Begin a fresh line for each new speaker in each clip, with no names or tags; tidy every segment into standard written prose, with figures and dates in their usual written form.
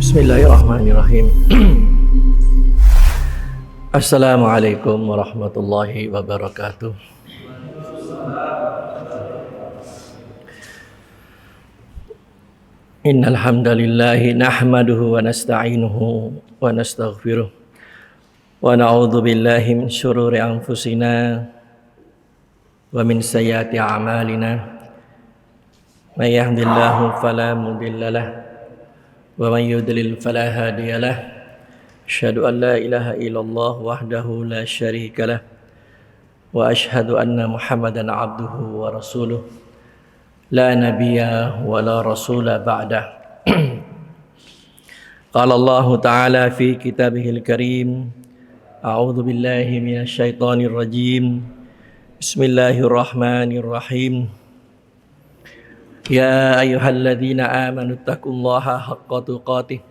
Bismillahirrahmanirrahim. Assalamualaikum warahmatullahi wabarakatuh. Innal hamdalillahi nahmaduhu wa nasta'inuhu wa nastaghfiruh wa na'udzu billahi min syururi anfusina wa min sayyiati a'malina. May yahdihillahu fala mudilla lahu wa man yudlil fala hadiya lahu. Asyhadu an la ilaha illallah wahdahu la syarika lah wa asyhadu anna Muhammadan abduhu wa rasuluh la nabiyya wa la rasula ba'dah. Qala Allah ta'ala fi kitabihil karim, a'udzu billahi minasy syaithanir rajim. Bismillahirrahmanirrahim. Ya ayyuhalladzina amanu taqullaha haqqa tuqatih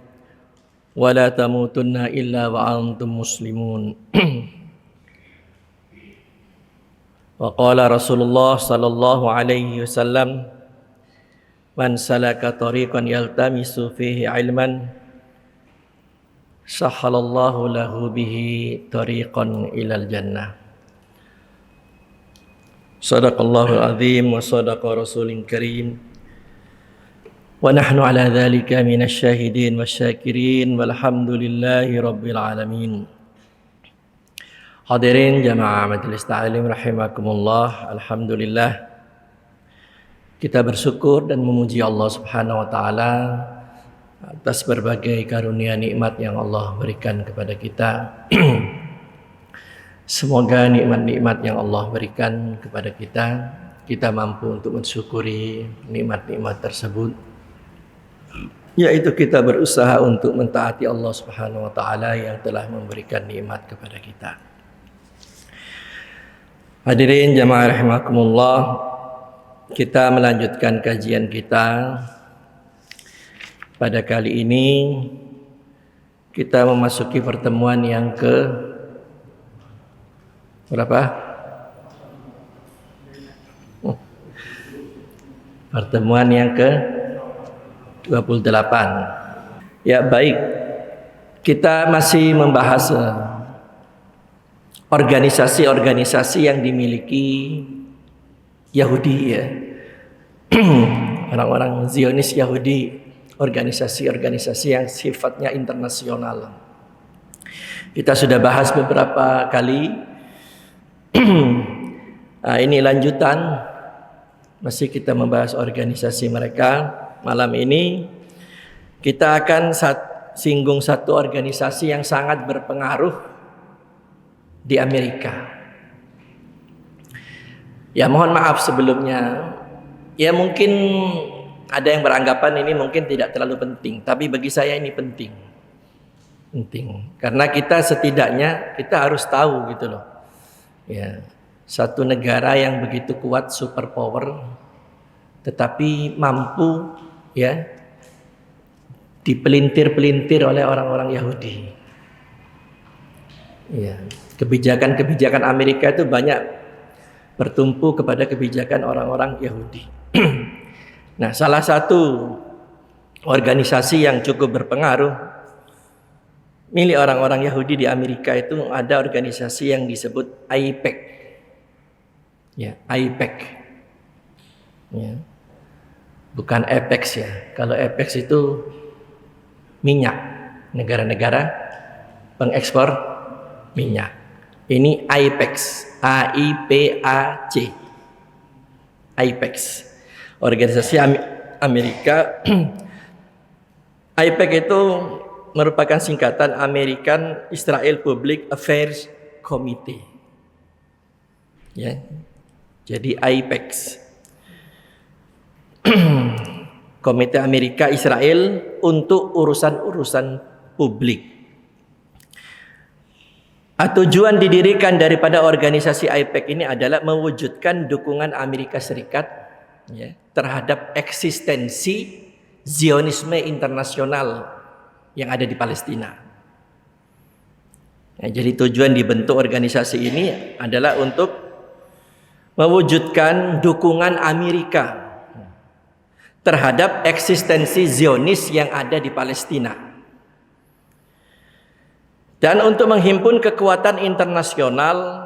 wa la tamutunna illa wa antum muslimun. Wa qala Rasulullah sallallahu alaihi wasallam, man salaka tariqan yaltamisu fihi ilman sahhalallahu lahu bihi tariqan ilal jannah. Sadaqallahul azim wa sadaqa rasulin karim. Wa nahnu ala dhalika minasy syahidin wasyakirin walhamdulillahi rabbil alamin. Hadirin jamaah majelis ta'lim rahimakumullah, alhamdulillah kita bersyukur dan memuji Allah Subhanahu wa taala atas berbagai karunia nikmat yang Allah berikan kepada kita. Semoga nikmat-nikmat yang Allah berikan kepada kita mampu untuk mensyukuri nikmat-nikmat tersebut, yaitu kita berusaha untuk mentaati Allah Subhanahu wa taala yang telah memberikan nikmat kepada kita. Hadirin jamaah rahimakumullah, kita melanjutkan kajian kita. Pada kali ini kita memasuki pertemuan yang ke berapa? Pertemuan yang ke 28. Ya, baik. Kita masih membahas organisasi-organisasi yang dimiliki Yahudi, ya. Orang-orang Zionis Yahudi, organisasi-organisasi yang sifatnya internasional. Kita sudah bahas beberapa kali. Nah, ini lanjutan, masih kita membahas organisasi mereka. Malam ini kita akan singgung satu organisasi yang sangat berpengaruh di Amerika. Ya, mohon maaf sebelumnya. Ya, mungkin ada yang beranggapan ini mungkin tidak terlalu penting, tapi bagi saya ini penting. Karena kita setidaknya kita harus tahu gitu loh. Ya, satu negara yang begitu kuat, superpower, tetapi mampu ya dipelintir-pelintir oleh orang-orang Yahudi. Ya, kebijakan-kebijakan Amerika itu banyak bertumpu kepada kebijakan orang-orang Yahudi. Nah, salah satu organisasi yang cukup berpengaruh milik orang-orang Yahudi di Amerika itu ada organisasi yang disebut AIPAC. Ya, AIPAC. Ya. Bukan Apex ya. Kalau Apex itu minyak, negara-negara pengekspor minyak. Ini AIPAC, AIPAC. AIPAC. Organisasi Amerika. AIPAC itu merupakan singkatan American Israel Public Affairs Committee. Ya. Jadi AIPAC. Komite Amerika Israel untuk urusan-urusan publik. Tujuan didirikan daripada organisasi AIPAC ini adalah mewujudkan dukungan Amerika Serikat ya, terhadap eksistensi Zionisme internasional yang ada di Palestina. Nah, jadi tujuan dibentuk organisasi ini adalah untuk mewujudkan dukungan Amerika terhadap eksistensi Zionis yang ada di Palestina. Dan untuk menghimpun kekuatan internasional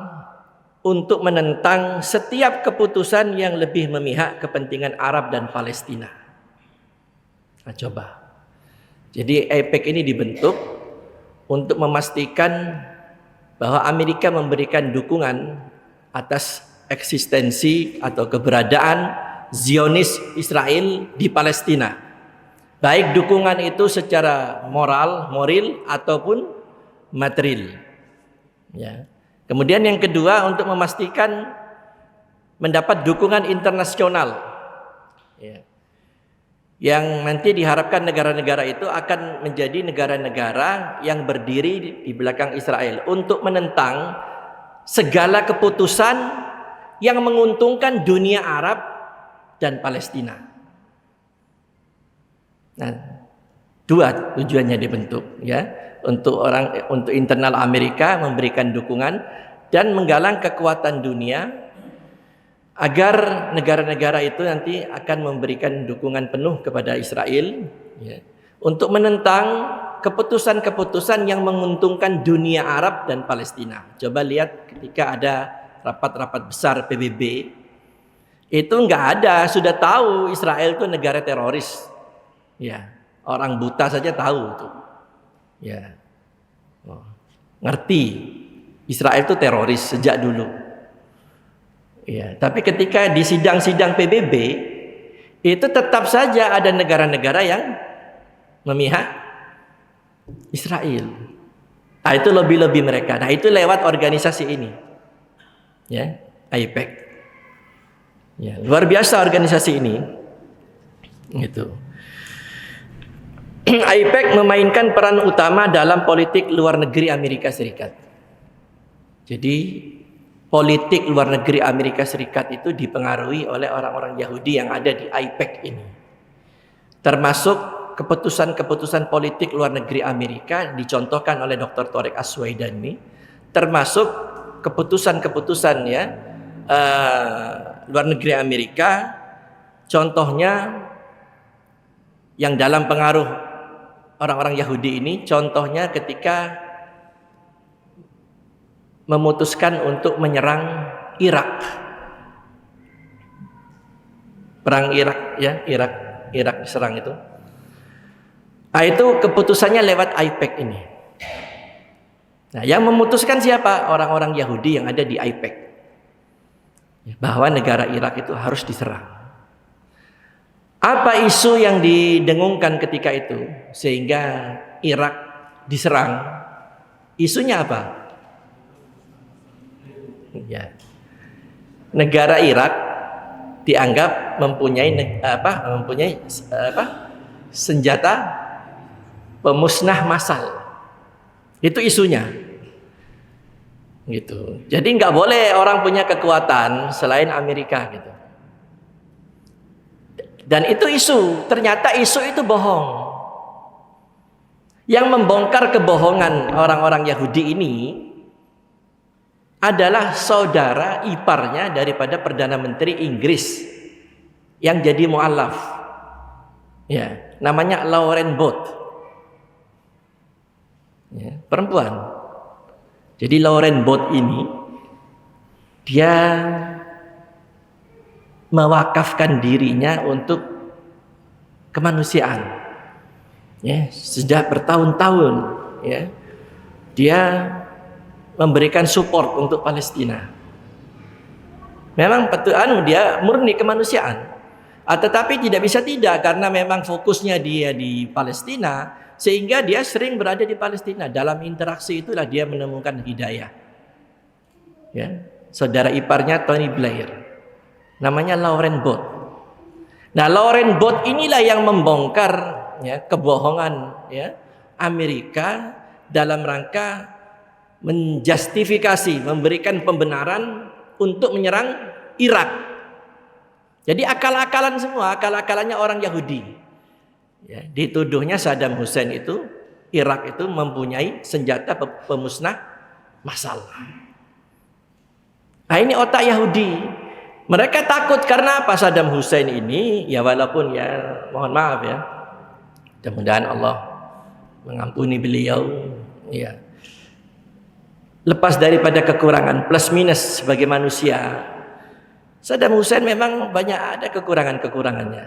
untuk menentang setiap keputusan yang lebih memihak kepentingan Arab dan Palestina. Nah, coba. Jadi AIPAC ini dibentuk untuk memastikan bahwa Amerika memberikan dukungan atas eksistensi atau keberadaan Zionis Israel di Palestina. Baik dukungan itu secara moral ataupun material. Ya. Kemudian yang kedua, untuk memastikan mendapat dukungan internasional. Ya. Yang nanti diharapkan negara-negara itu akan menjadi negara-negara yang berdiri di belakang Israel untuk menentang segala keputusan yang menguntungkan dunia Arab dan Palestina. Nah, dua tujuannya dibentuk, ya, untuk internal Amerika memberikan dukungan dan menggalang kekuatan dunia agar negara-negara itu nanti akan memberikan dukungan penuh kepada Israel, ya, untuk menentang keputusan-keputusan yang menguntungkan dunia Arab dan Palestina. Coba lihat ketika ada rapat-rapat besar PBB, itu nggak ada, sudah tahu Israel itu negara teroris. Ya, orang buta saja tahu tuh. Ya, ngerti Israel itu teroris sejak dulu. Ya, tapi ketika di sidang-sidang PBB itu tetap saja ada negara-negara yang memihak Israel. Nah, itu lobby-lobby mereka. Nah, itu lewat organisasi ini, ya, AIPAC. Ya, luar biasa organisasi ini. Gitu. AIPAC memainkan peran utama dalam politik luar negeri Amerika Serikat. Jadi politik luar negeri Amerika Serikat itu dipengaruhi oleh orang-orang Yahudi yang ada di AIPAC ini. Termasuk keputusan-keputusan politik luar negeri Amerika dicontohkan oleh Dr. Thorek Aswaidani, termasuk keputusan-keputusan, ya, luar negeri Amerika, contohnya yang dalam pengaruh orang-orang Yahudi ini, contohnya ketika memutuskan untuk menyerang Irak, perang Irak, ya, Irak diserang itu. Nah, itu keputusannya lewat AIPAC ini. Nah, yang memutuskan siapa? Orang-orang Yahudi yang ada di AIPAC, bahwa negara Irak itu harus diserang. Apa isu yang didengungkan ketika itu sehingga Irak diserang? Isunya apa? Ya. Negara Irak dianggap mempunyai senjata pemusnah massal. Itu isunya. Gitu. Jadi nggak boleh orang punya kekuatan selain Amerika, gitu. Dan itu isu, ternyata isu itu bohong. Yang membongkar kebohongan orang-orang Yahudi ini adalah saudara iparnya daripada Perdana Menteri Inggris yang jadi mu'alaf. Ya, namanya Lauren Boat. Ya, perempuan. Jadi Lauren Boat ini dia mewakafkan dirinya untuk kemanusiaan, ya, sejak bertahun-tahun, ya, dia memberikan support untuk Palestina. Memang dia murni kemanusiaan, tetapi tidak bisa tidak, karena memang fokusnya dia di Palestina, sehingga dia sering berada di Palestina. Dalam interaksi itulah dia menemukan hidayah, ya. Saudara iparnya Tony Blair, namanya Lauren Boat. Nah, Lauren Boat inilah yang membongkar, ya, kebohongan, ya, Amerika dalam rangka menjustifikasi, memberikan pembenaran untuk menyerang Irak. Jadi akal-akalan semua, akal-akalannya orang Yahudi. Ya, dituduhnya Saddam Hussein itu, Irak itu mempunyai senjata pemusnah massal. Nah, ini otak Yahudi. Mereka takut karena apa? Saddam Hussein ini, ya, walaupun, ya, mohon maaf, ya, mudah-mudahan Allah mengampuni beliau, ya, lepas daripada kekurangan plus minus sebagai manusia, Saddam Hussein memang banyak ada kekurangannya.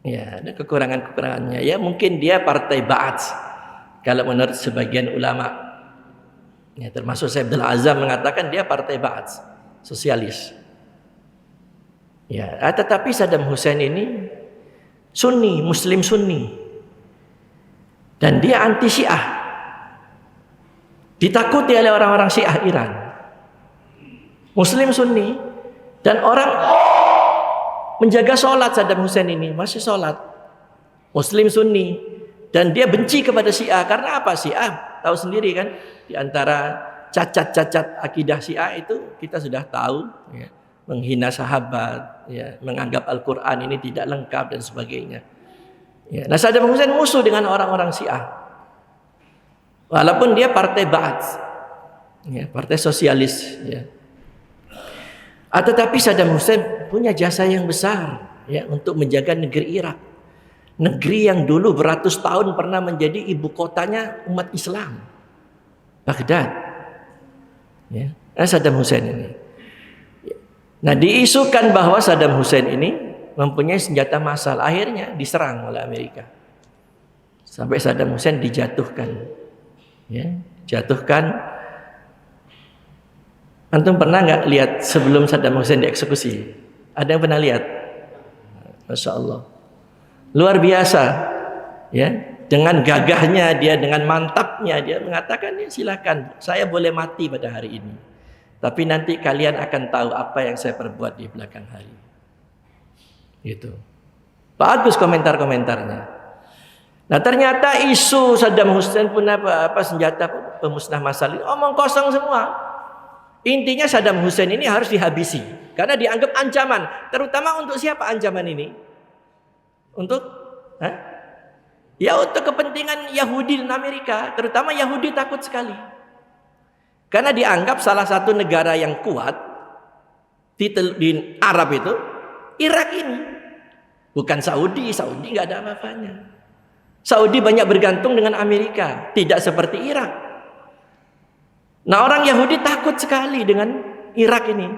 Ya, ada kekurangannya. Ya, mungkin dia partai Ba'ath kalau menurut sebagian ulama. Ya, termasuk Syekh Abdul Azam mengatakan dia partai Ba'ath, sosialis. Ya, tetapi Saddam Hussein ini Sunni, Muslim Sunni. Dan dia anti Syiah. Ditakuti oleh orang-orang Syiah Iran. Muslim Sunni dan orang menjaga sholat. Saddam Hussein ini masih sholat, Muslim Sunni, dan dia benci kepada Syiah. Karena apa? Syiah tahu sendiri kan, di antara cacat-cacat akidah Syiah itu kita sudah tahu, ya, menghina sahabat, ya, menganggap Al-Quran ini tidak lengkap dan sebagainya. Ya, nah, Saddam Hussein musuh dengan orang-orang Syiah, walaupun dia partai Ba'ath, ya, partai sosialis, ya. Tetapi Saddam Hussein punya jasa yang besar, ya, untuk menjaga negeri Irak, negeri yang dulu beratus tahun pernah menjadi ibu kotanya umat Islam, Baghdad. Ya, Saddam Hussein ini. Nah, diisukan bahwa Saddam Hussein ini mempunyai senjata massal, akhirnya diserang oleh Amerika sampai Saddam Hussein dijatuhkan. Ya, jatuhkan. Antum pernah nggak lihat sebelum Saddam Hussein dieksekusi? Ada yang pernah lihat? Masya Allah, luar biasa, ya. Dengan gagahnya dia, dengan mantapnya dia mengatakan, ya, silakan, saya boleh mati pada hari ini, tapi nanti kalian akan tahu apa yang saya perbuat di belakang hari. Gitu. Bagus komentar-komentarnya. Nah, ternyata isu Saddam Hussein punya apa senjata pemusnah massal ini omong kosong semua. Intinya Saddam Hussein ini harus dihabisi karena dianggap ancaman. Terutama untuk siapa ancaman ini? Untuk ya, untuk kepentingan Yahudi dan Amerika. Terutama Yahudi takut sekali karena dianggap salah satu negara yang kuat di Arab itu Irak ini, bukan Saudi. Saudi nggak ada apa-apanya. Saudi banyak bergantung dengan Amerika, tidak seperti Irak. Nah, orang Yahudi takut sekali dengan Irak ini.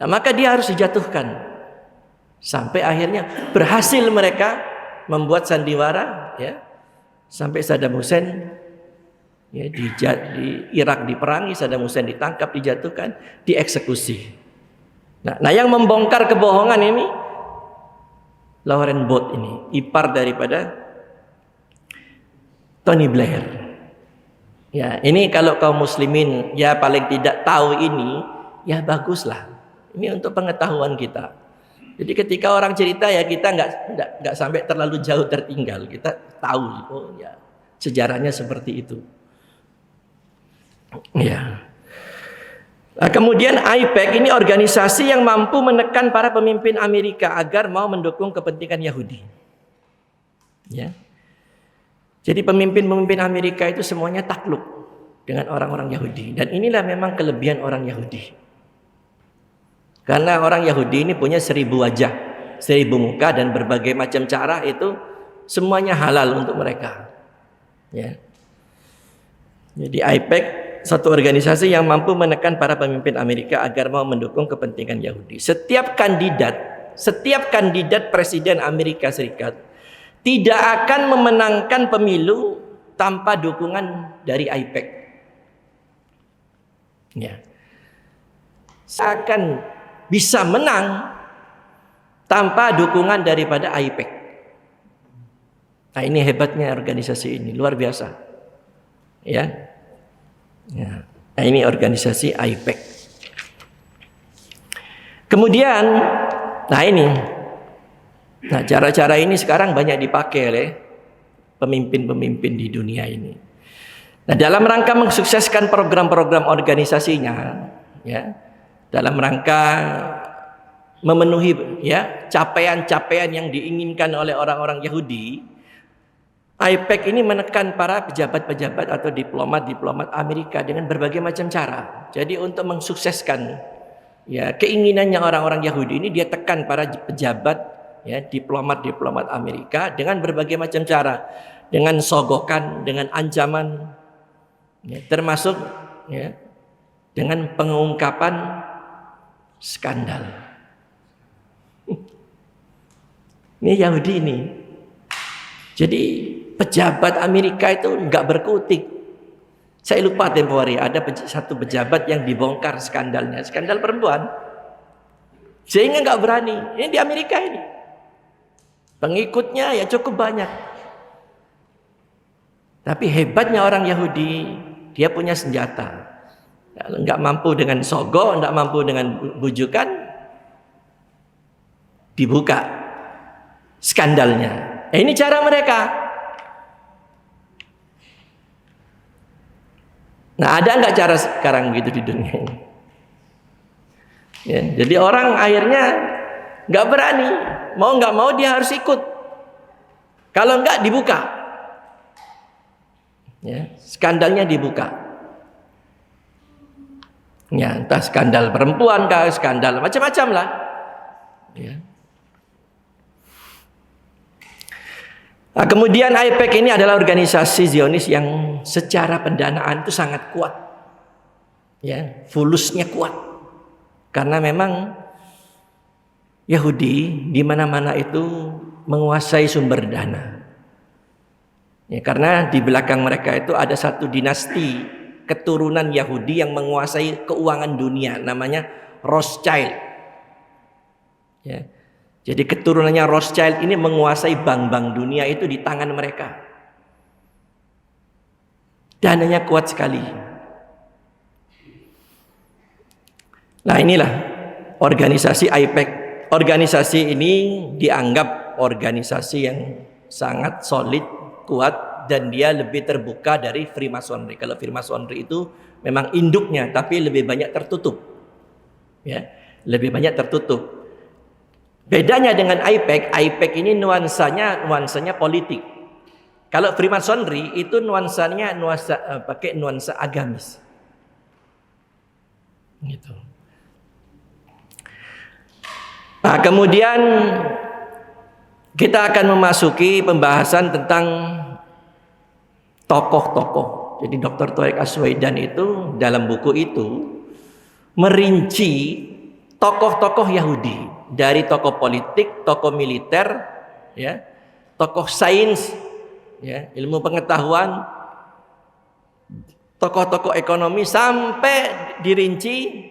Nah, maka dia harus dijatuhkan. Sampai akhirnya berhasil mereka membuat sandiwara, ya, sampai Saddam Hussein, ya, di Irak diperangi, Saddam Hussein ditangkap, dijatuhkan, dieksekusi. Nah, yang membongkar kebohongan ini Lauren Bolt ini, ipar daripada Tony Blair. Ya, ini kalau kaum muslimin ya paling tidak tahu ini, ya baguslah. Ini untuk pengetahuan kita. Jadi ketika orang cerita, ya kita nggak sampai terlalu jauh tertinggal. Kita tahu, oh ya, sejarahnya seperti itu. Ya. Nah, kemudian AIPAC ini organisasi yang mampu menekan para pemimpin Amerika agar mau mendukung kepentingan Yahudi. Ya. Jadi pemimpin-pemimpin Amerika itu semuanya takluk dengan orang-orang Yahudi. Dan inilah memang kelebihan orang Yahudi. Karena orang Yahudi ini punya 1000 wajah, 1000 muka, dan berbagai macam cara itu semuanya halal untuk mereka. Ya. Jadi AIPAC satu organisasi yang mampu menekan para pemimpin Amerika agar mau mendukung kepentingan Yahudi. Setiap kandidat presiden Amerika Serikat tidak akan memenangkan pemilu tanpa dukungan dari AIPAC. Ya. Akan bisa menang tanpa dukungan daripada AIPAC. Nah, ini hebatnya organisasi ini, luar biasa. Ya. Ya. Nah, ini organisasi AIPAC. Kemudian, nah ini. Nah, cara-cara ini sekarang banyak dipakai oleh pemimpin-pemimpin di dunia ini. Nah, dalam rangka mensukseskan program-program organisasinya, ya, dalam rangka memenuhi, ya, capaian-capaian yang diinginkan oleh orang-orang Yahudi, AIPAC ini menekan para pejabat-pejabat atau diplomat-diplomat Amerika dengan berbagai macam cara. Jadi untuk mensukseskan, ya, keinginannya orang-orang Yahudi ini, dia tekan para pejabat, ya, diplomat-diplomat Amerika dengan berbagai macam cara, dengan sogokan, dengan ancaman, Ya, termasuk ya, dengan pengungkapan skandal. Ini Yahudi ini. Jadi pejabat Amerika itu nggak berkutik. Saya lupa tempo hari ada satu pejabat yang dibongkar skandalnya, skandal perempuan. Sehingga nggak berani. Ini di Amerika ini. Pengikutnya ya cukup banyak. Tapi hebatnya orang Yahudi, dia punya senjata. Nggak mampu dengan sogo, nggak mampu dengan bujukan, dibuka skandalnya. Ini cara mereka. Nah, ada nggak cara sekarang begitu di dunia ini? Ya, jadi orang akhirnya nggak berani, mau nggak mau dia harus ikut. Kalau nggak dibuka, ya, skandalnya dibuka. Ya, entah skandal perempuan kah, skandal macam-macam lah. Ya. Nah, kemudian AIPAC ini adalah organisasi Zionis yang secara pendanaan itu sangat kuat. Ya, fulusnya kuat. Karena memang Yahudi di mana-mana itu menguasai sumber dana. Ya, karena di belakang mereka itu ada satu dinasti keturunan Yahudi yang menguasai keuangan dunia, namanya Rothschild. Ya. Jadi keturunannya Rothschild ini menguasai bank-bank dunia itu di tangan mereka. Dananya kuat sekali. Nah, inilah organisasi AIPAC. Organisasi ini dianggap organisasi yang sangat solid, kuat, dan dia lebih terbuka dari Freemasonry. Kalau Freemasonry itu memang induknya, tapi lebih banyak tertutup. Ya, lebih banyak tertutup. Bedanya dengan AIPAC, AIPAC ini nuansanya politik. Kalau Freemasonry itu nuansanya pakai nuansa agamis. Gitu. Nah, kemudian kita akan memasuki pembahasan tentang tokoh-tokoh. Jadi Dr. Tariq Aswaidan itu dalam buku itu merinci tokoh-tokoh Yahudi, dari tokoh politik, tokoh militer, ya, tokoh sains, ya, ilmu pengetahuan, tokoh-tokoh ekonomi, sampai dirinci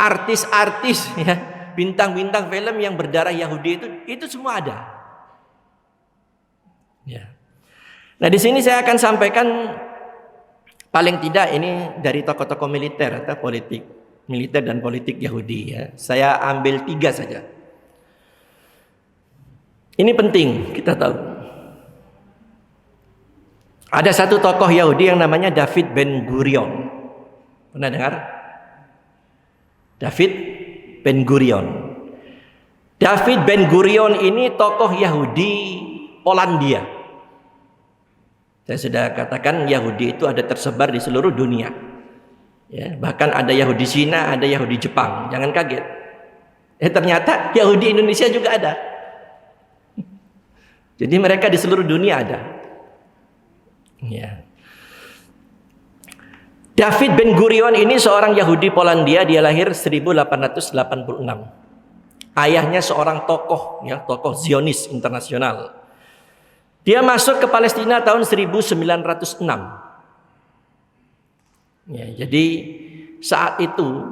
artis-artis, ya, bintang-bintang film yang berdarah Yahudi itu semua ada. Ya. Nah, di sini saya akan sampaikan paling tidak ini dari tokoh-tokoh militer atau politik, militer dan politik Yahudi, ya. Saya ambil 3 saja. Ini penting kita tahu. Ada satu tokoh Yahudi yang namanya David Ben Gurion. Pernah dengar? David Ben Gurion. David Ben Gurion ini tokoh Yahudi Polandia. Saya sudah katakan Yahudi itu ada tersebar di seluruh dunia. Ya, bahkan ada Yahudi Cina, ada Yahudi Jepang. Jangan kaget. Ternyata Yahudi Indonesia juga ada. Jadi mereka di seluruh dunia ada. Ya. David Ben Gurion ini seorang Yahudi Polandia. Dia lahir 1886. Ayahnya seorang tokoh, ya, tokoh Zionis internasional. Dia masuk ke Palestina tahun 1906. Ya, jadi saat itu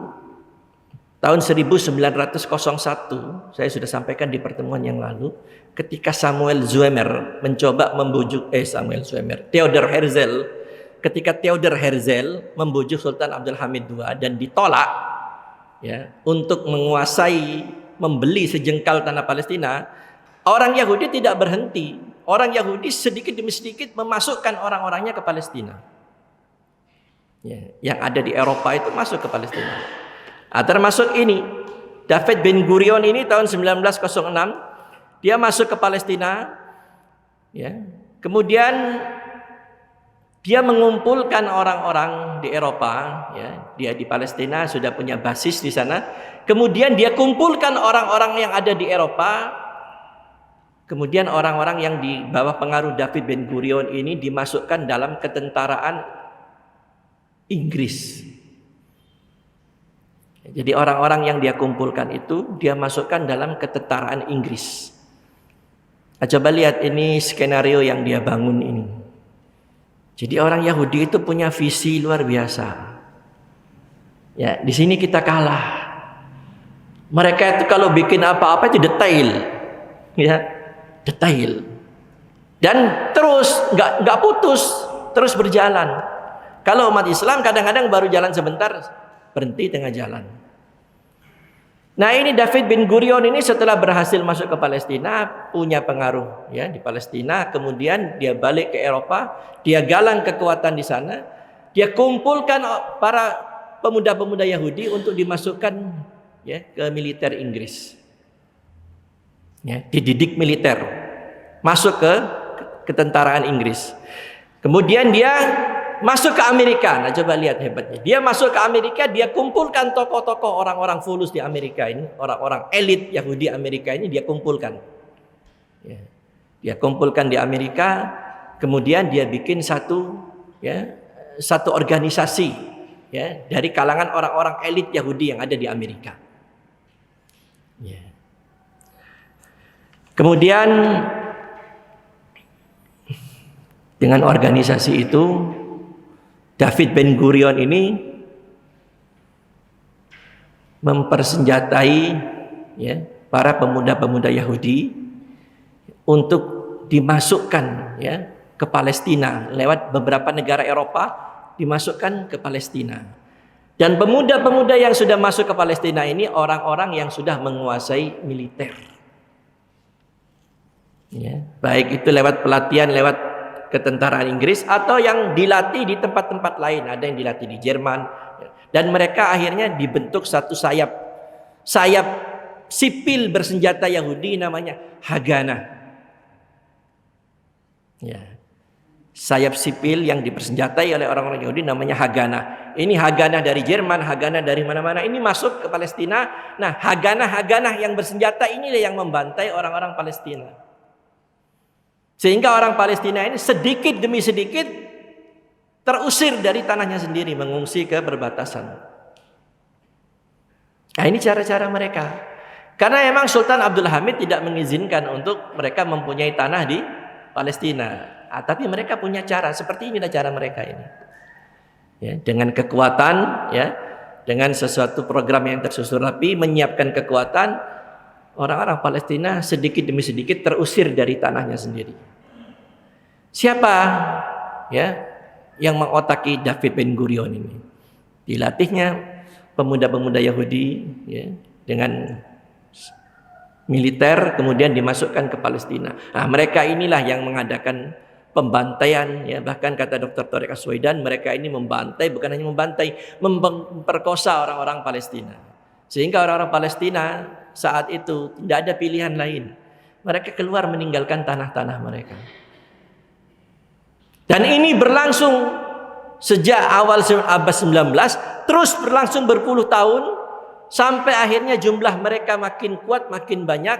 tahun 1901, saya sudah sampaikan di pertemuan yang lalu, ketika Theodor Herzl, ketika Theodor Herzl membujuk Sultan Abdul Hamid II dan ditolak, ya, untuk menguasai, membeli sejengkal tanah Palestina, orang Yahudi tidak berhenti. Orang Yahudi sedikit demi sedikit memasukkan orang-orangnya ke Palestina. Ya, yang ada di Eropa itu masuk ke Palestina. Termasuk ini David Ben Gurion ini tahun 1906 dia masuk ke Palestina. Ya. Kemudian dia mengumpulkan orang-orang di Eropa. Ya. Dia di Palestina sudah punya basis di sana. Kemudian dia kumpulkan orang-orang yang ada di Eropa. Kemudian orang-orang yang di bawah pengaruh David Ben Gurion ini dimasukkan dalam ketentaraan Inggris. Jadi orang-orang yang dia kumpulkan itu dia masukkan dalam ketentaraan Inggris. Nah, coba lihat ini skenario yang dia bangun ini. Jadi orang Yahudi itu punya visi luar biasa. Ya, di sini kita kalah. Mereka itu kalau bikin apa-apa itu detail, ya, detail. Dan terus nggak putus, terus berjalan. Kalau umat Islam kadang-kadang baru jalan sebentar, berhenti tengah jalan. Nah ini David bin Gurion ini setelah berhasil masuk ke Palestina, punya pengaruh ya di Palestina, kemudian dia balik ke Eropa, dia galang kekuatan di sana, dia kumpulkan para pemuda-pemuda Yahudi untuk dimasukkan ya ke militer Inggris. Ya, dididik militer, masuk ke ketentaraan Inggris. Kemudian dia masuk ke Amerika. Nah coba lihat hebatnya. Dia masuk ke Amerika, dia kumpulkan tokoh-tokoh orang-orang fulus di Amerika ini, orang-orang elit Yahudi Amerika ini dia kumpulkan. Ya. Dia kumpulkan di Amerika, kemudian dia bikin satu organisasi ya dari kalangan orang-orang elit Yahudi yang ada di Amerika. Ya. Kemudian dengan organisasi itu David bin Gurion ini mempersenjatai ya, para pemuda-pemuda Yahudi untuk dimasukkan ya, ke Palestina lewat beberapa negara Eropa, dimasukkan ke Palestina. Dan pemuda-pemuda yang sudah masuk ke Palestina ini orang-orang yang sudah menguasai militer. Ya, baik itu lewat pelatihan lewat ketentaraan Inggris atau yang dilatih di tempat-tempat lain, ada yang dilatih di Jerman, dan mereka akhirnya dibentuk satu sayap sipil bersenjata Yahudi namanya Haganah. Ya. Sayap sipil yang dipersenjatai oleh orang-orang Yahudi namanya Haganah. Ini Haganah dari Jerman, Haganah dari mana-mana, ini masuk ke Palestina. Nah, Haganah yang bersenjata inilah yang membantai orang-orang Palestina. Sehingga orang Palestina ini sedikit demi sedikit terusir dari tanahnya sendiri, mengungsi ke perbatasan. Nah ini cara-cara mereka. Karena memang Sultan Abdul Hamid tidak mengizinkan untuk mereka mempunyai tanah di Palestina. Tapi mereka punya cara, seperti inilah cara mereka ini. Ya, dengan kekuatan, ya, dengan sesuatu program yang tersusun rapi, menyiapkan kekuatan, orang-orang Palestina sedikit demi sedikit terusir dari tanahnya sendiri. Siapa ya yang mengotaki David bin Gurion ini? Dilatihnya pemuda-pemuda Yahudi ya, dengan militer, kemudian dimasukkan ke Palestina. Nah, mereka inilah yang mengadakan pembantaian ya, bahkan kata Dr. Thariq Aswaidan, mereka ini membantai, bukan hanya membantai, memperkosa orang-orang Palestina. Sehingga orang-orang Palestina saat itu tidak ada pilihan lain. Mereka keluar meninggalkan tanah-tanah mereka. Dan ini berlangsung sejak awal abad 19, terus berlangsung berpuluh tahun, sampai akhirnya jumlah mereka makin kuat, makin banyak.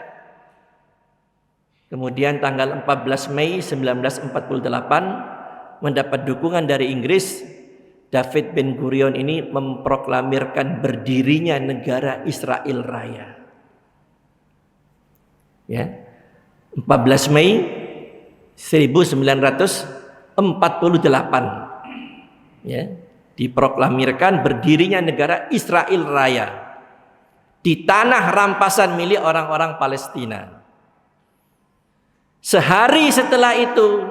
Kemudian tanggal 14 Mei 1948 mendapat dukungan dari Inggris. David bin Gurion ini memproklamirkan berdirinya negara Israel Raya. Ya. 14 Mei 1948 ya, diproklamirkan berdirinya negara Israel Raya di tanah rampasan milik orang-orang Palestina. Sehari setelah itu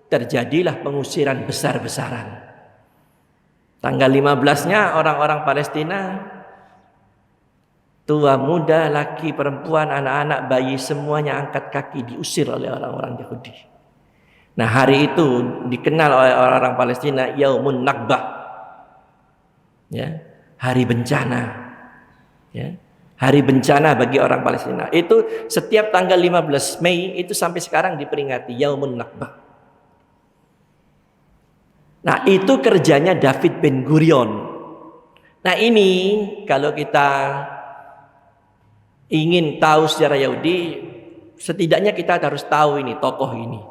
terjadilah pengusiran besar-besaran. Tanggal 15-nya orang-orang Palestina, tua, muda, laki, perempuan, anak-anak, bayi, semuanya angkat kaki diusir oleh orang-orang Yahudi. Nah hari itu dikenal oleh orang-orang Palestina Yaumun Nakbah, ya, hari bencana, ya, hari bencana bagi orang Palestina. Itu setiap tanggal 15 Mei itu sampai sekarang diperingati Yaumun Nakbah. Nah itu kerjanya David bin Gurion. Nah ini kalau kita ingin tahu sejarah Yahudi, setidaknya kita harus tahu ini tokoh ini.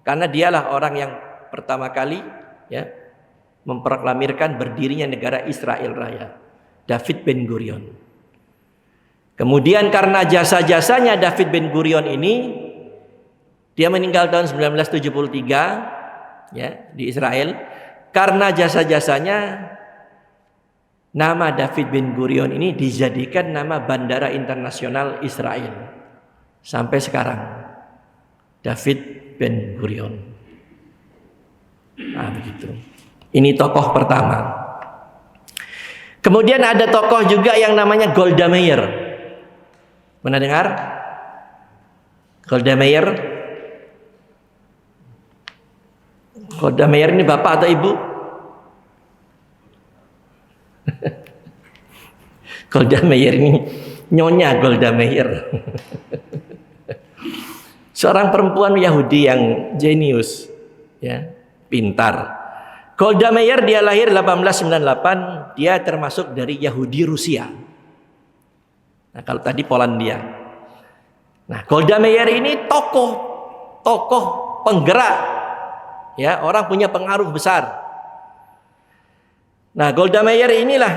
Karena dialah orang yang pertama kali ya memproklamirkan berdirinya negara Israel Raya, David Ben Gurion. Kemudian karena jasa-jasanya David Ben Gurion ini, dia meninggal tahun 1973 ya di Israel. Karena jasa-jasanya, nama David Ben Gurion ini dijadikan nama bandara internasional Israel sampai sekarang, David Ben Gurion. Nah, begitu. Ini tokoh pertama. Kemudian ada tokoh juga yang namanya Golda Meir. Pernah dengar? Golda Meir? Golda Meir ini bapak atau ibu? Golda Meir ini nyonya Golda Meir. Seorang perempuan Yahudi yang jenius, ya, pintar. Golda Meir dia lahir 1898, dia termasuk dari Yahudi Rusia. Nah, kalau tadi Polandia. Nah, Golda Meir ini tokoh penggerak, ya, orang punya pengaruh besar. Nah, Golda Meir inilah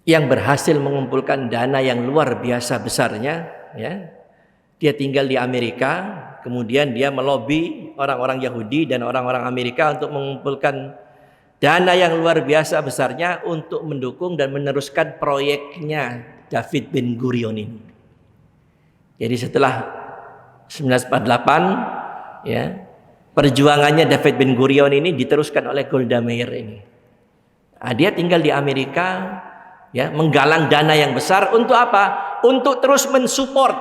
yang berhasil mengumpulkan dana yang luar biasa besarnya, ya. Dia tinggal di Amerika, kemudian dia melobi orang-orang Yahudi dan orang-orang Amerika untuk mengumpulkan dana yang luar biasa besarnya untuk mendukung dan meneruskan proyeknya David Ben Gurion ini. Jadi setelah 1948, ya, perjuangannya David Ben Gurion ini diteruskan oleh Golda Meir ini. Nah, dia tinggal di Amerika, ya, menggalang dana yang besar untuk apa? Untuk terus mensupport,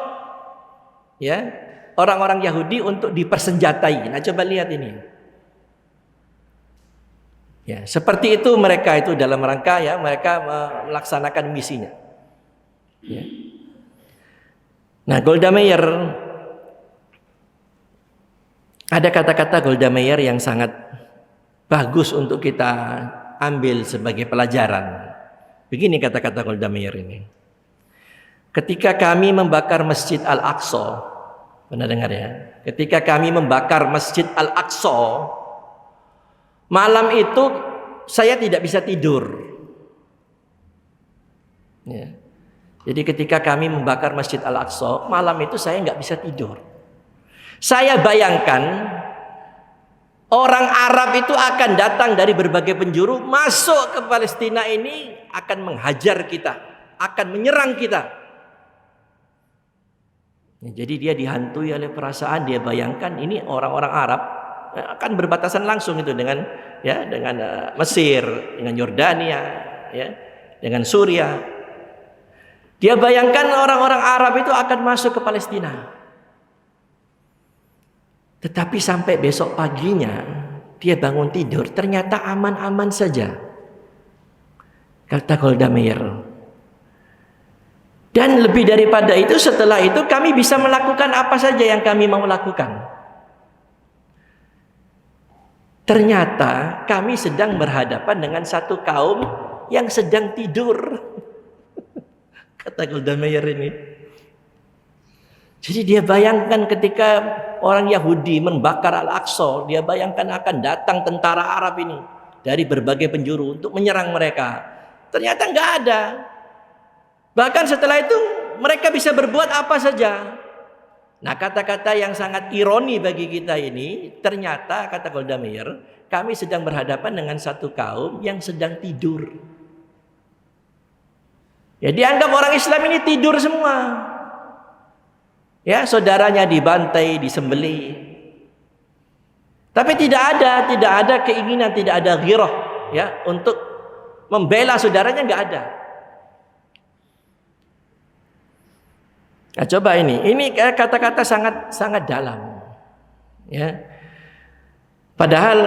ya, orang-orang Yahudi untuk dipersenjatai. Nah, coba lihat ini. Ya, seperti itu mereka itu dalam rangka, ya, mereka melaksanakan misinya. Ya. Nah, Golda Meir, ada kata-kata Golda Meir yang sangat bagus untuk kita ambil sebagai pelajaran. Begini kata-kata Golda Meir ini. Ketika kami membakar Masjid Al-Aqsa, pernah dengar ya? Ketika kami membakar Masjid Al-Aqsa, malam itu saya tidak bisa tidur. Ya. Jadi ketika kami membakar Masjid Al-Aqsa, malam itu saya nggak bisa tidur. Saya bayangkan orang Arab itu akan datang dari berbagai penjuru, masuk ke Palestina ini, akan menghajar kita, akan menyerang kita. Jadi dia dihantui oleh perasaan, dia bayangkan ini orang-orang Arab akan berbatasan langsung itu dengan, ya, dengan Mesir, dengan Yordania, ya, dengan Suria. Dia bayangkan orang-orang Arab itu akan masuk ke Palestina. Tetapi sampai besok paginya dia bangun tidur, ternyata aman-aman saja, kata Golda Meir. Dan lebih daripada itu, setelah itu kami bisa melakukan apa saja yang kami mau lakukan. Ternyata kami sedang berhadapan dengan satu kaum yang sedang tidur, kata Golda Meir ini. Jadi dia bayangkan ketika orang Yahudi membakar Al-Aqsa, dia bayangkan akan datang tentara Arab ini dari berbagai penjuru untuk menyerang mereka. Ternyata nggak ada. Bahkan setelah itu mereka bisa berbuat apa saja. Nah, kata-kata yang sangat ironi bagi kita ini, ternyata kata Golda Meir, kami sedang berhadapan dengan satu kaum yang sedang tidur. Ya, dianggap orang Islam ini tidur semua. Ya, saudaranya dibantai, disembelih. Tapi tidak ada keinginan, tidak ada ghirah, ya, untuk membela saudaranya, nggak ada. Nah, coba ini kata-kata sangat dalam, ya. Padahal,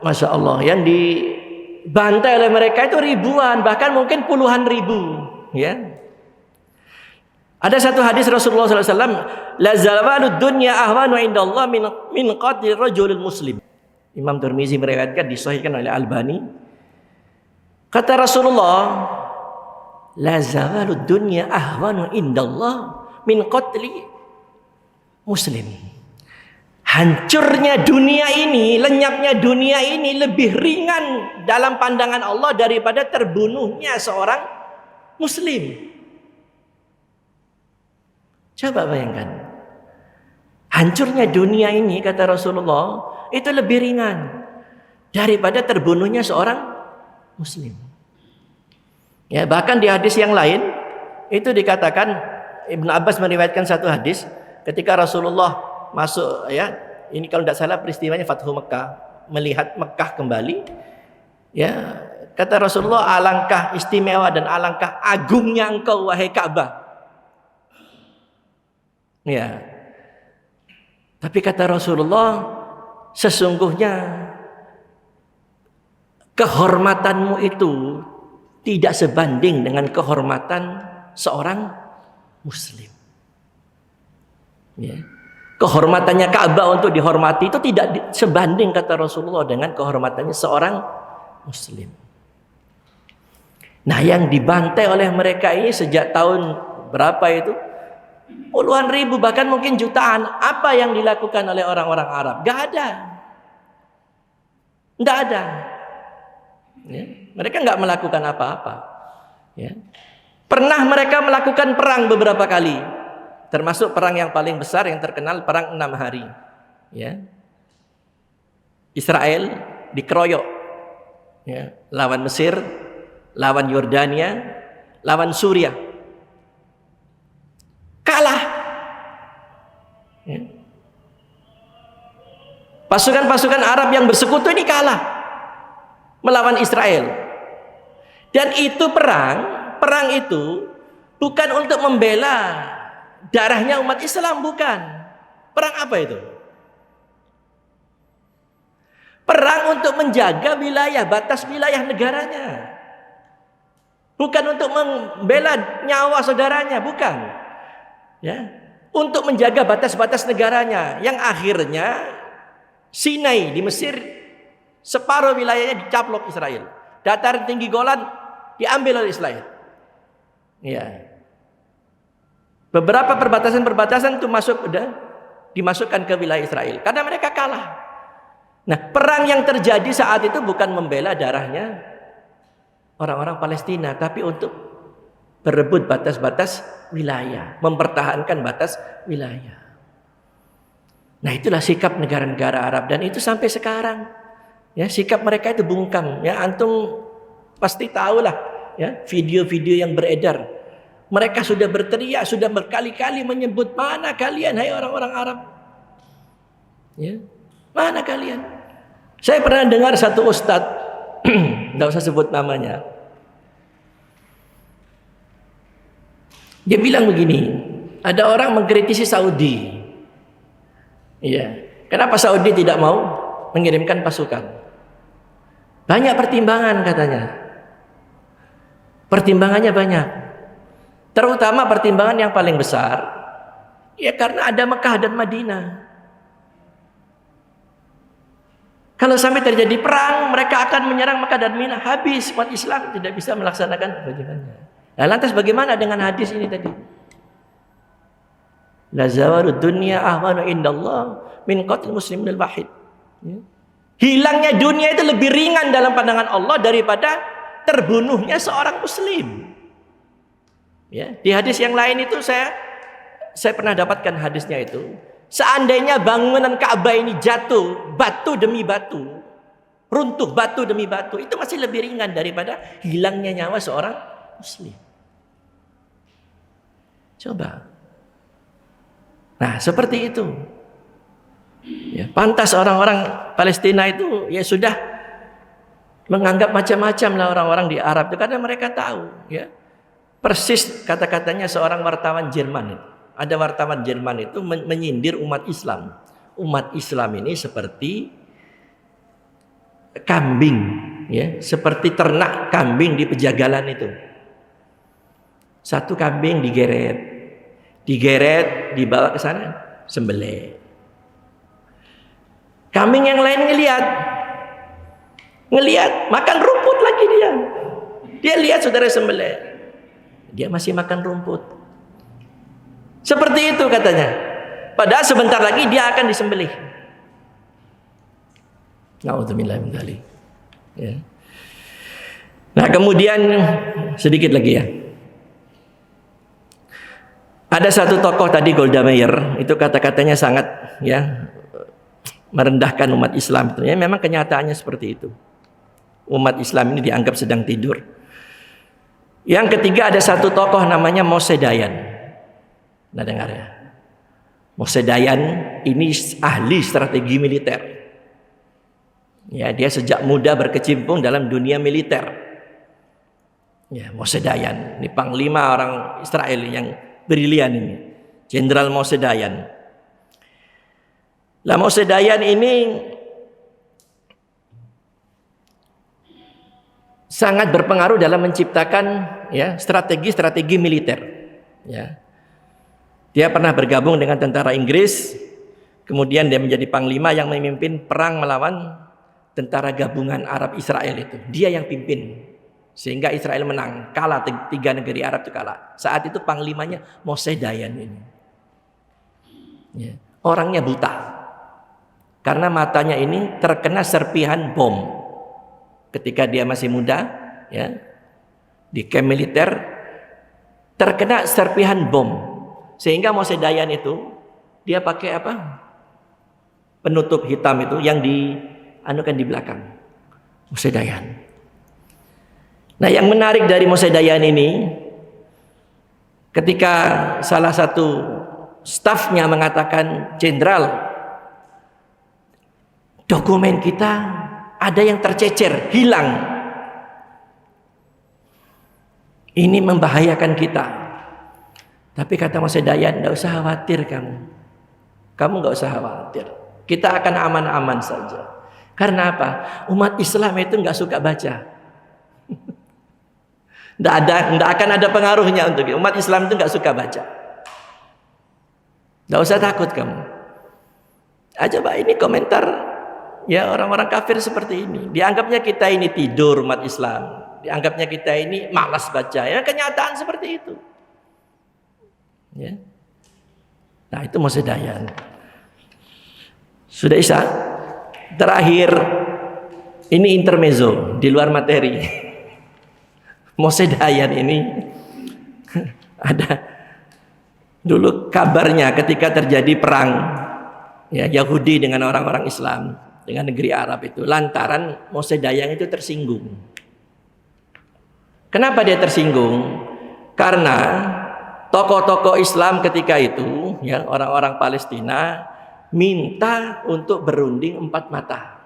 masya Allah, yang dibantai oleh mereka itu ribuan, bahkan mungkin puluhan ribu, ya. Ada satu hadis Rasulullah SAW, la zawalud dunya ahwanu indallah min qatli rajulil muslim. Imam Tirmizi meriwayatkan, disahihkan oleh Albani. Kata Rasulullah, la zawalud dunya ahwanu indallah min qatli muslim. hancurnya dunia ini, lenyapnya dunia ini lebih ringan dalam pandangan Allah daripada terbunuhnya seorang muslim. Coba bayangkan, hancurnya dunia ini, kata Rasulullah, itu lebih ringan daripada terbunuhnya seorang muslim. Ya, bahkan di hadis yang lain itu dikatakan, Ibnu Abbas meriwayatkan satu hadis ketika Rasulullah masuk, ya, ini kalau tidak salah peristiwanya Fathu Mekah, melihat Mekah kembali, ya, kata Rasulullah, alangkah istimewa dan alangkah agungnya engkau wahai Ka'bah. Ya. Tapi kata Rasulullah, sesungguhnya kehormatanmu itu tidak sebanding dengan kehormatan seorang muslim. Ya. Kehormatannya Ka'bah untuk dihormati itu tidak sebanding, kata Rasulullah, dengan kehormatannya seorang muslim. Nah, yang dibantai oleh mereka ini sejak tahun berapa itu? Puluhan ribu, bahkan mungkin jutaan. Apa yang dilakukan oleh orang-orang Arab? Gak ada. Gak ada. Ya. Mereka gak melakukan apa-apa. Ya. Pernah mereka melakukan perang beberapa kali. Termasuk perang yang paling besar yang terkenal, perang 6 hari. Ya. Israel dikeroyok. Ya. Lawan Mesir, lawan Yordania, lawan Suriah. Kalah. Ya. Pasukan-pasukan Arab yang bersekutu ini kalah melawan Israel. Dan itu perang itu bukan untuk membela darahnya umat Islam, bukan. Perang apa itu? Perang untuk menjaga wilayah, batas wilayah negaranya. Bukan untuk membela nyawa saudaranya, bukan. Ya, untuk menjaga batas-batas negaranya, yang akhirnya Sinai di Mesir separuh wilayahnya dicaplok Israel. Dataran tinggi Golan diambil oleh Israel. Ya. Beberapa perbatasan-perbatasan itu dimasukkan ke wilayah Israel karena mereka kalah. Nah, perang yang terjadi saat itu bukan membela darahnya orang-orang Palestina, tapi untuk berebut batas-batas wilayah, mempertahankan batas wilayah. Nah, itulah sikap negara-negara Arab, dan itu sampai sekarang. Ya, sikap mereka itu bungkam. Ya, antum pasti tahulah, ya, video-video yang beredar. Mereka sudah berteriak, sudah berkali-kali menyebut, mana kalian hai orang-orang Arab? Ya, mana kalian? Saya pernah dengar satu ustadz, tidak usah sebut namanya. Dia bilang begini, ada orang mengkritisi Saudi. Iya, kenapa Saudi tidak mau mengirimkan pasukan? Banyak pertimbangan katanya. Pertimbangannya banyak. Terutama pertimbangan yang paling besar, ya karena ada Mekah dan Madinah. Kalau sampai terjadi perang, mereka akan menyerang Mekah dan Madinah, habis umat Islam tidak bisa melaksanakan kewajibannya. Nah, lantas bagaimana dengan hadis ini tadi? La zawarud dunya ahwanu indallah min qatl muslimin al-wahid. Ya. Hilangnya dunia itu lebih ringan dalam pandangan Allah daripada terbunuhnya seorang muslim. Ya, di hadis yang lain itu saya pernah dapatkan hadisnya itu. Seandainya bangunan Ka'bah ini jatuh batu demi batu, runtuh batu demi batu, itu masih lebih ringan daripada hilangnya nyawa seorang muslim. Coba. Nah, seperti itu. Ya, pantas orang-orang Palestina itu ya sudah menganggap macam-macam lah orang-orang di Arab itu, karena mereka tahu, ya. Persis kata-katanya seorang wartawan Jerman itu. Ada wartawan Jerman itu menyindir umat Islam. Umat Islam ini seperti kambing, ya, seperti ternak kambing di pejagalan itu. Satu kambing digeret, dibawa ke sana, sembelih. Kambing yang lain ngelihat, makan rumput lagi dia. Dia lihat saudara sembelih, dia masih makan rumput. Seperti itu katanya. Padahal sebentar lagi dia akan disembelih. Na'udzubillah min dzalik. Ya. Nah, kemudian sedikit lagi ya. Ada satu tokoh tadi, Golda Meir, itu kata-katanya sangat ya merendahkan umat Islam. Ya, memang kenyataannya seperti itu. Umat Islam ini dianggap sedang tidur. Yang ketiga ada satu tokoh namanya Moshe Dayan. Nah, dengar ya. Moshe Dayan ini ahli strategi militer. Ya, dia sejak muda berkecimpung dalam dunia militer. Ya, Moshe Dayan, ini panglima orang Israel yang brilian ini. Jenderal Moshe Dayan. Lah Moshe Dayan ini sangat berpengaruh dalam menciptakan ya strategi-strategi militer. Ya. Dia pernah bergabung dengan tentara Inggris, kemudian dia menjadi panglima yang memimpin perang melawan tentara gabungan Arab Israel itu. Dia yang pimpin. Sehingga Israel menang, kalah 3 negeri Arab itu kalah. Saat itu panglimanya Moshe Dayan ini. Ya. Orangnya buta. Karena matanya ini terkena serpihan bom. Ketika dia masih muda, ya, di camp militer terkena serpihan bom. Sehingga Moshe Dayan itu dia pakai apa? Penutup hitam itu yang dianukan di belakang. Moshe Dayan. Nah, yang menarik dari Moshe Dayan ini, ketika salah satu stafnya mengatakan, "Jenderal, dokumen kita ada yang tercecer, hilang. Ini membahayakan kita." Tapi kata Moshe Dayan, "Tidak usah khawatir kamu. Kamu tidak usah khawatir. Kita akan aman-aman saja." Karena apa? Umat Islam itu nggak suka baca. Tidak akan ada pengaruhnya untuk umat Islam itu nggak suka baca. Nggak usah takut kamu. Coba ini komentar ya orang-orang kafir seperti ini. Dianggapnya kita ini tidur umat Islam. Dianggapnya kita ini malas baca. Ya kenyataan seperti itu. Ya. Nah itu Moshe Dayan. Sudah Isa. Terakhir ini intermezzo di luar materi. Moshe Dayan ini ada dulu kabarnya ketika terjadi perang ya Yahudi dengan orang-orang Islam dengan negeri Arab itu, lantaran Moshe Dayan itu tersinggung. Kenapa dia tersinggung? Karena tokoh-tokoh Islam ketika itu ya orang-orang Palestina minta untuk berunding 4 mata.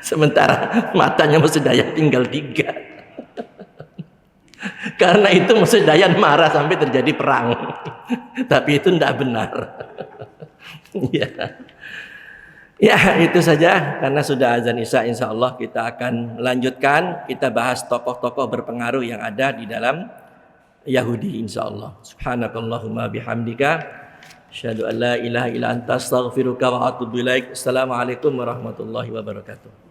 Sementara matanya Moshe Dayan tinggal 3. Karena itu Moshe Dayan marah sampai terjadi perang. Tapi itu tidak benar. Ya. Ya itu saja. Karena sudah azan Isya, insya Allah kita akan melanjutkan. Kita bahas tokoh-tokoh berpengaruh yang ada di dalam Yahudi insya Allah. Subhanakallahumma bihamdika asyhadu an la ilaha illa anta astaghfiruka wa atubu ilaik. Assalamualaikum warahmatullahi wabarakatuh.